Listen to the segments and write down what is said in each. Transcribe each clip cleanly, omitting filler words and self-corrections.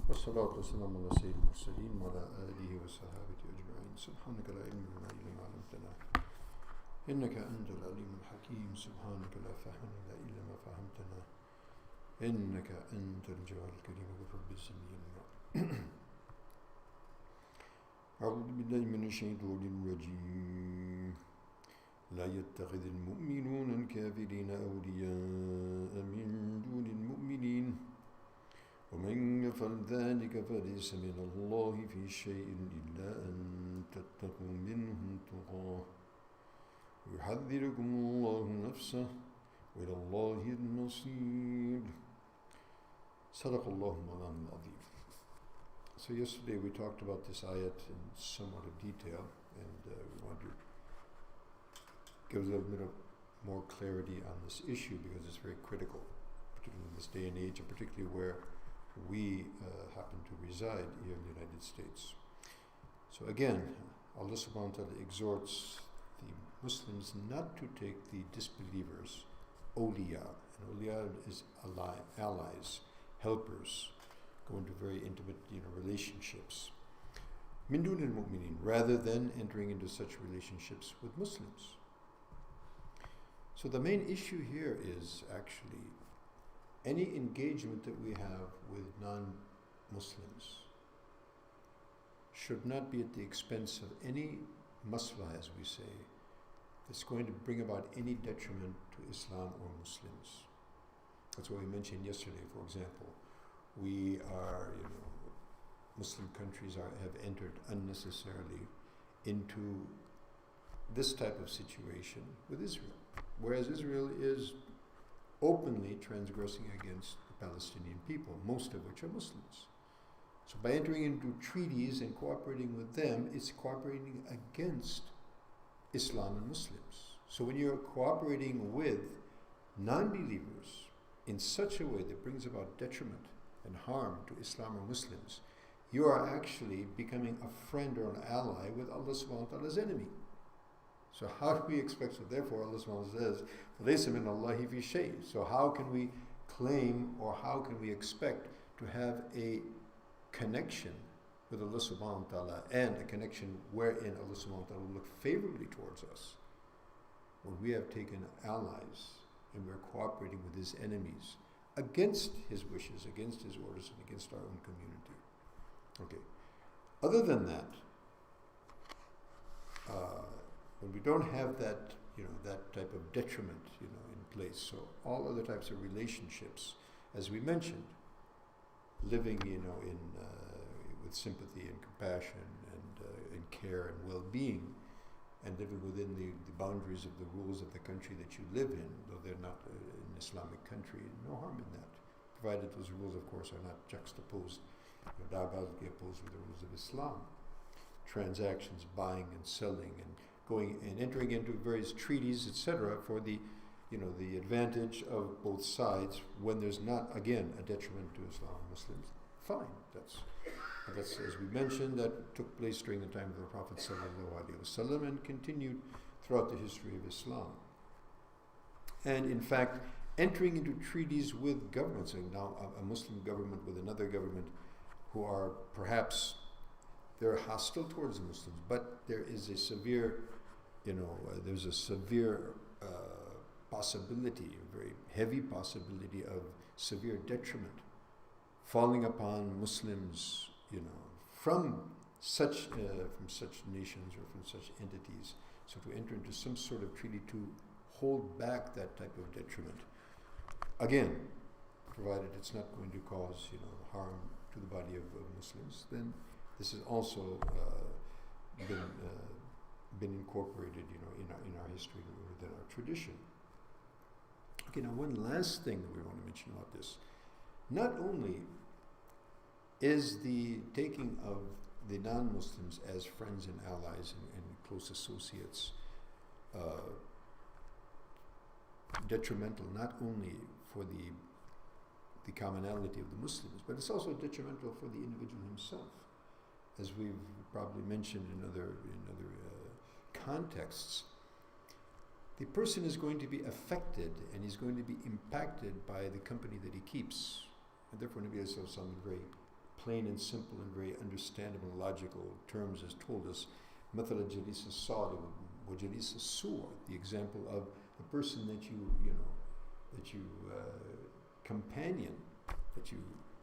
والصلاة والسلام على سيد المرسلين وعلى آله وصحابته أجمعين. سبحانك لا علم لنا إلا ما علمتنا إنك أنت العليم الحكيم. سبحانك لا فهم لنا إلا ما فهمتنا إنك أنت الجواد الكريم. رب العالمين. أعوذ بالله من الشيطان الرجيم. لا يتخذ المؤمنون الكافرين أولياء من دون المؤمنين ومن يفعل ذلك فليس من الله في شيء إلا أن تتقوا منهم تقاه ويحذركم الله نفسه وإلى الله المصير. صدق الله مولانا العظيم. So yesterday we talked about this ayat in somewhat of detail, and we want to give a little bit of more clarity on this issue because it's very critical, particularly in this day and age, and particularly where we happen to reside here in the United States. So again, Allah subhanahu wa ta'ala exhorts the Muslims not to take the disbelievers awliya, and awliya is allies, helpers, go into very intimate relationships. Min dunil mu'minin, rather than entering into such relationships with Muslims. So the main issue here is actually any engagement that we have with non-Muslims should not be at the expense of any maslah, as we say, that's going to bring about any detriment to Islam or Muslims. That's what we mentioned yesterday. For example, we are, Muslim countries have entered unnecessarily into this type of situation with Israel, whereas Israel is openly transgressing against the Palestinian people, most of which are Muslims. So by entering into treaties and cooperating with them, it's cooperating against Islam and Muslims. So when you're cooperating with non-believers in such a way that brings about detriment and harm to Islam or Muslims, you are actually becoming a friend or an ally with Allah subhanahu wa ta'ala's enemy. So how do we expect? So therefore Allah subhanahu wa ta'ala says, فَلَيْسَ مِنَ اللَّهِ فِي شَيْءٍ. So how can we claim, or how can we expect to have a connection with Allah subhanahu wa ta'ala, and a connection wherein Allah subhanahu wa ta'ala will look favorably towards us, when we have taken allies and we're cooperating with his enemies against his wishes, against his orders, and against our own community? Okay. Other than that, when we don't have that, that type of detriment, in place, so all other types of relationships, as we mentioned, living, with sympathy and compassion and care and well-being, and living within the boundaries of the rules of the country that you live in, though they're not an Islamic country, no harm in that, provided those rules, of course, are not juxtaposed, diabolically opposed with the rules of Islam. Transactions, buying and selling, and going and entering into various treaties, etc., for the advantage of both sides, when there's not, again, a detriment to Islam and Muslims, fine. That's, as we mentioned, that took place during the time of the Prophet ﷺ and continued throughout the history of Islam. And in fact, entering into treaties with governments, and now a Muslim government with another government who are perhaps, they're hostile towards the Muslims, but there is a severe, there's a severe possibility, a very heavy possibility of severe detriment falling upon Muslims, from such nations or from such entities. So to enter into some sort of treaty to hold back that type of detriment, again, provided it's not going to cause harm to the body of Muslims, then this has also been incorporated, in our history, within our tradition. Okay, now one last thing that we want to mention about this. Not only is the taking of the non-Muslims as friends and allies and close associates detrimental not only for the commonality of the Muslims, but it's also detrimental for the individual himself. As we've probably mentioned in other contexts, the person is going to be affected and he's going to be impacted by the company that he keeps. And therefore Nabi Sallallahu Alaihi Wasallam very plain and simple and very understandable, logical terms has told us, مثل الجليس الصالح وجليس السوء, the example of the person that you companion, that you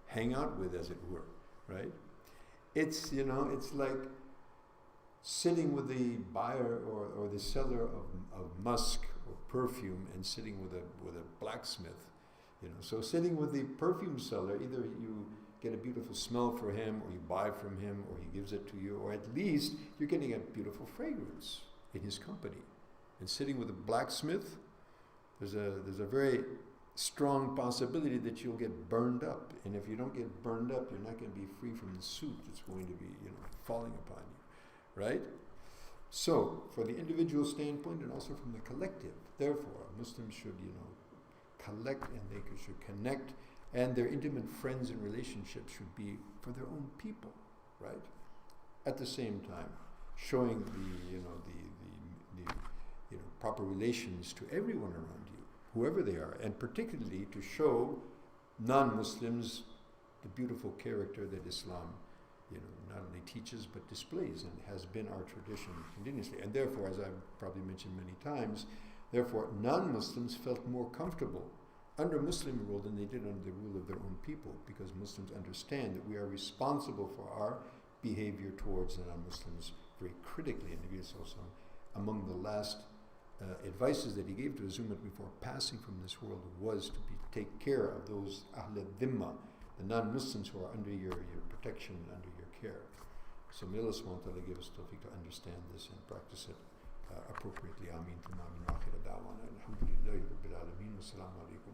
hang out with, as it were, right? It's like sitting with the buyer or the seller of musk or perfume and sitting with a blacksmith. So sitting with the perfume seller, either you get a beautiful smell for him, or you buy from him, or he gives it to you, or at least you're getting a beautiful fragrance in his company. And sitting with a blacksmith, there's a very strong possibility that you'll get burned up. And if you don't get burned up, you're not going to be free from the soot that's going to be, falling upon you, right? So, for the individual standpoint and also from the collective, therefore, Muslims should, collect, and they should connect, and their intimate friends and relationships should be for their own people, right? At the same time, showing the proper relations to everyone around you, whoever they are, and particularly to show non-Muslims the beautiful character that Islam, not only teaches but displays, and has been our tradition continuously. And therefore, as I've probably mentioned many times, therefore non-Muslims felt more comfortable under Muslim rule than they did under the rule of their own people, because Muslims understand that we are responsible for our behavior towards non-Muslims very critically. And Nabi Sallallahu Alaihi Wasallam, among the last advices that he gave to his ummah before passing from this world was to take care of those Ahl al-Dhimma, the non-Muslims who are under your protection and under your care. So may Allah subhanahu wa ta'ala give us tawfiq to understand this and practice it appropriately. Ameen. Thumma amin. Wa akhir da'wana. Alhamdulillahi Rabbil Alameen. Wassalamu alaikum.